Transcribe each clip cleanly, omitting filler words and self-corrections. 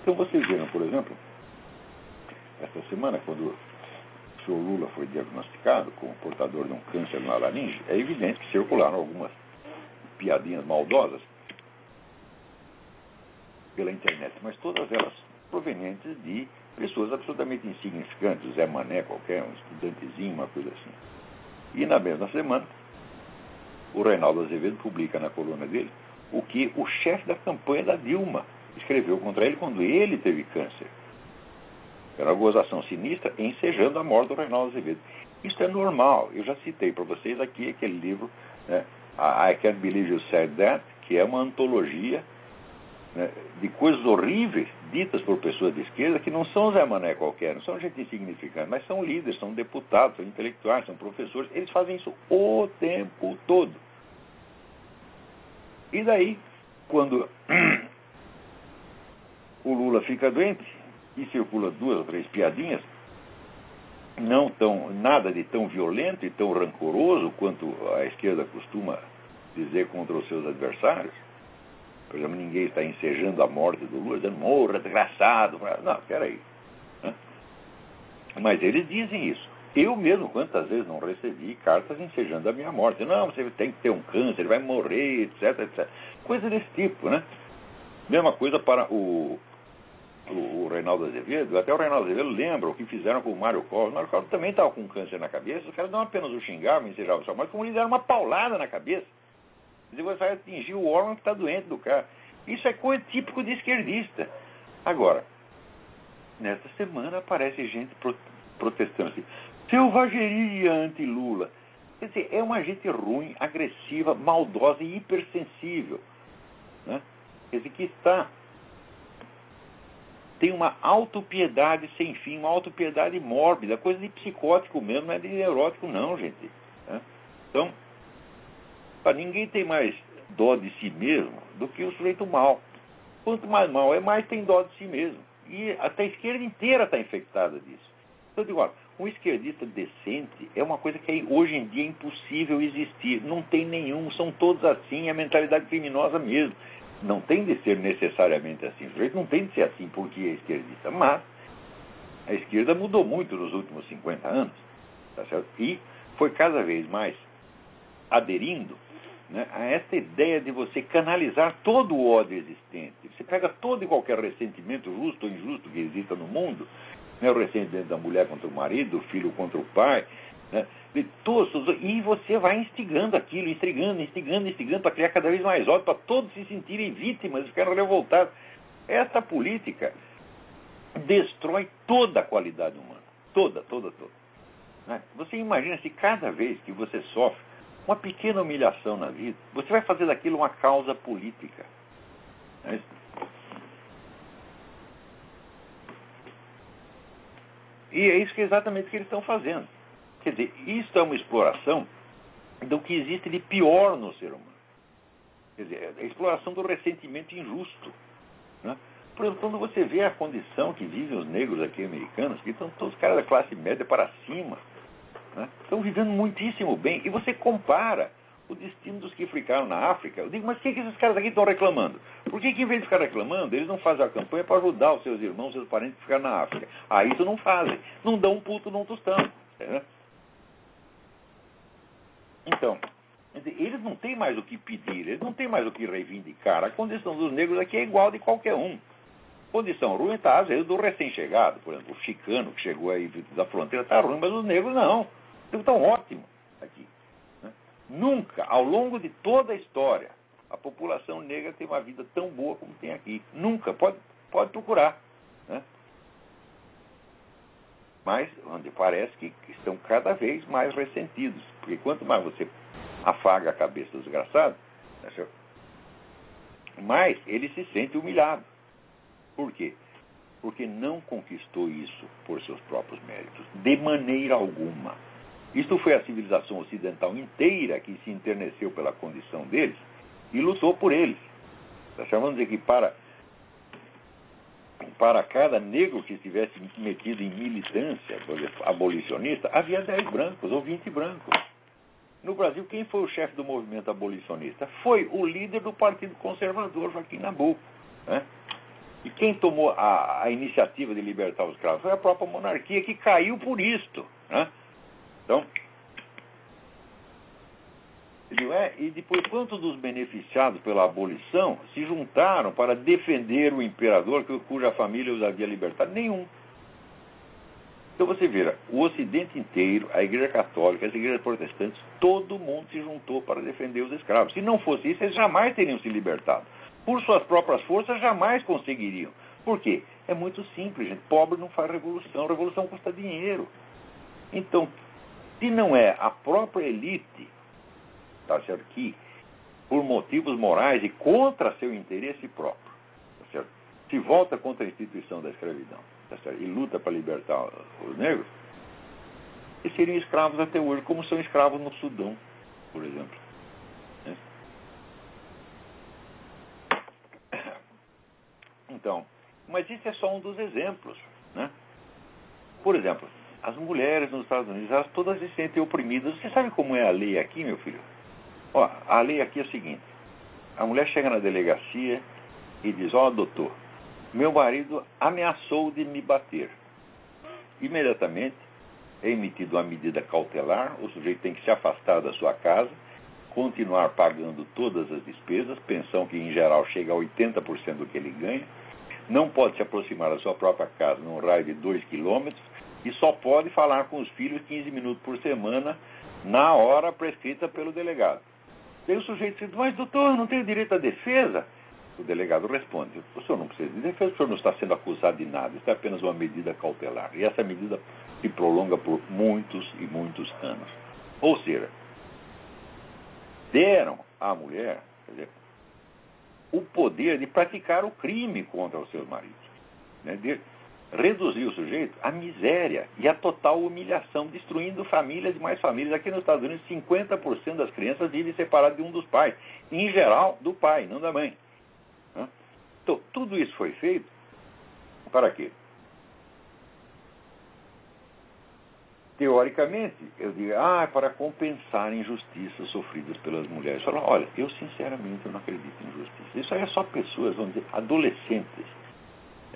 Então vocês viram, por exemplo, esta semana, quando o senhor Lula foi diagnosticado como portador de um câncer na laringe, é evidente que circularam algumas piadinhas maldosas pela internet, mas todas elas provenientes de pessoas absolutamente insignificantes, Zé Mané qualquer, um estudantezinho, uma coisa assim. E na mesma semana, o Reinaldo Azevedo publica na coluna dele o que o chefe da campanha da Dilma escreveu contra ele quando ele teve câncer. Era uma gozação sinistra, ensejando a morte do Reinaldo Azevedo. Isso é normal. Eu já citei para vocês aqui aquele livro, né, I Can't Believe You Said That, que é uma antologia, né, de coisas horríveis ditas por pessoas de esquerda que não são Zé Mané qualquer, não são gente insignificante, mas são líderes, são deputados, são intelectuais, são professores. Eles fazem isso o tempo todo. E daí, quando o Lula fica doente e circula 2 ou 3 piadinhas, não tão, nada de tão violento e tão rancoroso quanto a esquerda costuma dizer contra os seus adversários. Por exemplo, ninguém está ensejando a morte do Lula, dizendo, morra, desgraçado. Não, peraí. Mas eles dizem isso. Eu mesmo, quantas vezes não recebi cartas ensejando a minha morte. Não, você tem que ter um câncer, ele vai morrer, etc, etc. Coisa desse tipo, né? Mesma coisa para o Reinaldo Azevedo. Até o Reinaldo Azevedo lembra o que fizeram com o Mário Covas. O Mário Covas também estava com câncer na cabeça. Os caras não apenas o xingavam, ensejavam sua morte, como lhe deram uma paulada na cabeça. Você vai atingir o órgão que está doente do cara. Isso é coisa típico de esquerdista. Agora, nesta semana aparece gente protestando assim, selvageria anti-Lula. Quer dizer, é uma gente ruim, agressiva, maldosa e hipersensível, né? Quer dizer, que tem uma autopiedade sem fim, uma autopiedade mórbida, coisa de psicótico mesmo, não é de neurótico não, gente, né? Então, ninguém tem mais dó de si mesmo do que o sujeito mau. Quanto mais mau é, mais tem dó de si mesmo. E até a esquerda inteira está infectada disso. Então, eu digo, olha, um esquerdista decente é uma coisa que hoje em dia é impossível existir. Não tem nenhum, são todos assim, é a mentalidade criminosa mesmo. Não tem de ser necessariamente assim. O sujeito não tem de ser assim porque é esquerdista. Mas a esquerda mudou muito nos últimos 50 anos. Tá certo? E foi cada vez mais aderindo, né, a esta ideia de você canalizar todo o ódio existente. Você pega todo e qualquer ressentimento, justo ou injusto, que exista no mundo, né, o ressentimento da mulher contra o marido, o filho contra o pai, né, de todos, e você vai instigando aquilo, instigando, para criar cada vez mais ódio, para todos se sentirem vítimas e ficarem revoltados. Esta política destrói toda a qualidade humana. Toda. Né? Você imagina se cada vez que você sofre uma pequena humilhação na vida, você vai fazer daquilo uma causa política. Né? E é isso que é exatamente o que eles estão fazendo. Quer dizer, isso é uma exploração do que existe de pior no ser humano. Quer dizer, é a exploração do ressentimento injusto. Né? Por exemplo, quando você vê a condição que vivem os negros aqui americanos, que estão todos caras da classe média para cima, né? Estão vivendo muitíssimo bem, e você compara o destino dos que ficaram na África. Eu digo, mas o que esses caras aqui estão reclamando? Por que em vez de ficar reclamando, eles não fazem a campanha para ajudar os seus irmãos, seus parentes que ficaram na África? Isso não fazem. Não dão um puto num tostão. Né? Então, eles não têm mais o que pedir, eles não têm mais o que reivindicar. A condição dos negros aqui é igual de qualquer um. Condição ruim está, às vezes, do recém-chegado. Por exemplo, o chicano que chegou aí da fronteira está ruim, mas os negros não. Eles estão ótimos aqui. Né? Nunca, ao longo de toda a história, a população negra tem uma vida tão boa como tem aqui. Nunca. Pode procurar. Né? Mas onde parece que estão cada vez mais ressentidos. Porque quanto mais você afaga a cabeça do desgraçado, né, mais ele se sente humilhado. Por quê? Porque não conquistou isso por seus próprios méritos, de maneira alguma. Isto foi a civilização ocidental inteira que se enterneceu pela condição deles e lutou por eles. Nós chamamos de que para cada negro que estivesse metido em militância abolicionista, havia 10 brancos ou 20 brancos. No Brasil, quem foi o chefe do movimento abolicionista? Foi o líder do Partido Conservador, Joaquim Nabuco. Né? E quem tomou a iniciativa de libertar os escravos foi a própria monarquia, que caiu por isto. Né? Então, e depois, quantos dos beneficiados pela abolição se juntaram para defender o imperador cuja família os havia libertado? Nenhum. Então você vê, o Ocidente inteiro, a Igreja Católica, as igrejas protestantes, todo mundo se juntou para defender os escravos. Se não fosse isso, eles jamais teriam se libertado. Por suas próprias forças, jamais conseguiriam. Por quê? É muito simples, gente. Pobre não faz revolução. Revolução custa dinheiro. Então, se não é a própria elite, tá certo, que, por motivos morais e contra seu interesse próprio, tá certo, se volta contra a instituição da escravidão, tá certo, e luta para libertar os negros, eles seriam escravos até hoje, como são escravos no Sudão, por exemplo. Né? Então, mas isso é só um dos exemplos. Né? Por exemplo, as mulheres nos Estados Unidos, elas todas se sentem oprimidas. Você sabe como é a lei aqui, meu filho? Ó, a lei aqui é o seguinte: a mulher chega na delegacia e diz: ó, doutor, meu marido ameaçou de me bater. Imediatamente é emitida uma medida cautelar, o sujeito tem que se afastar da sua casa, continuar pagando todas as despesas, pensão que em geral chega a 80% do que ele ganha, não pode se aproximar da sua própria casa num raio de 2 quilômetros e só pode falar com os filhos 15 minutos por semana na hora prescrita pelo delegado. Daí o sujeito diz: mas doutor, não tenho direito à defesa? O delegado responde: o senhor não precisa de defesa, o senhor não está sendo acusado de nada, isso é apenas uma medida cautelar. E essa medida se prolonga por muitos e muitos anos. Ou seja, deram à mulher, quer dizer, o poder de praticar o crime contra os seus maridos, né? De reduzir o sujeito à miséria e à total humilhação, destruindo famílias e mais famílias. Aqui nos Estados Unidos, 50% das crianças vivem separadas de um dos pais, em geral do pai, não da mãe. Então, tudo isso foi feito para quê? Teoricamente, eu digo, para compensar injustiças sofridas pelas mulheres. Falo, olha, eu sinceramente não acredito em justiça. Isso aí é só pessoas, vamos dizer, adolescentes,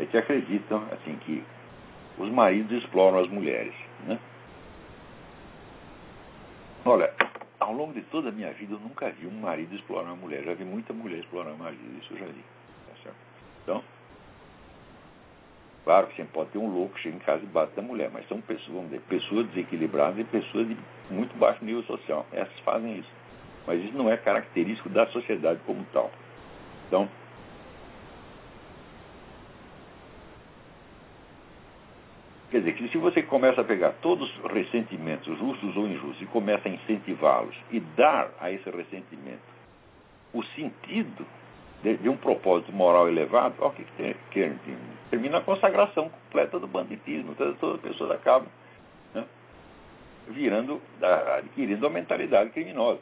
que acreditam assim, que os maridos exploram as mulheres. Né? Olha, ao longo de toda a minha vida, eu nunca vi um marido explorar uma mulher. Já vi muita mulher explorar um marido, isso eu já vi. Tá certo? Então, claro que sempre pode ter um louco que chega em casa e bate da mulher, mas são pessoas, vamos dizer, pessoas desequilibradas e pessoas de muito baixo nível social. Essas fazem isso. Mas isso não é característico da sociedade como tal. Então, quer dizer, que se você começa a pegar todos os ressentimentos, justos ou injustos, e começa a incentivá-los e dar a esse ressentimento o sentido de um propósito moral elevado, o que termina a consagração completa do banditismo. Todas as pessoas acabam, né, adquirindo a mentalidade criminosa.